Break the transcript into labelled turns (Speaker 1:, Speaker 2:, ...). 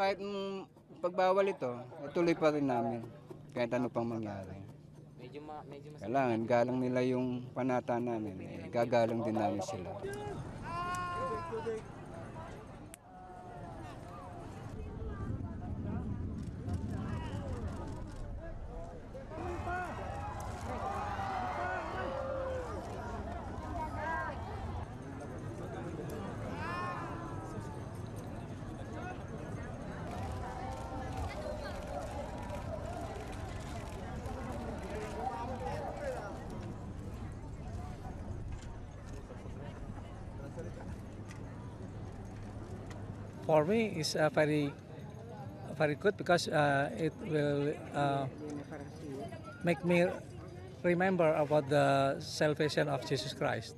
Speaker 1: Kahit pagbawal ito, ituloy pa rin namin. Kahit ano pang mangyari.
Speaker 2: Medyo mas
Speaker 1: Kailangan galang nila yung panata namin. Gagalang din namin sila.
Speaker 3: For me, it's very good because it will make me remember about the salvation of Jesus Christ.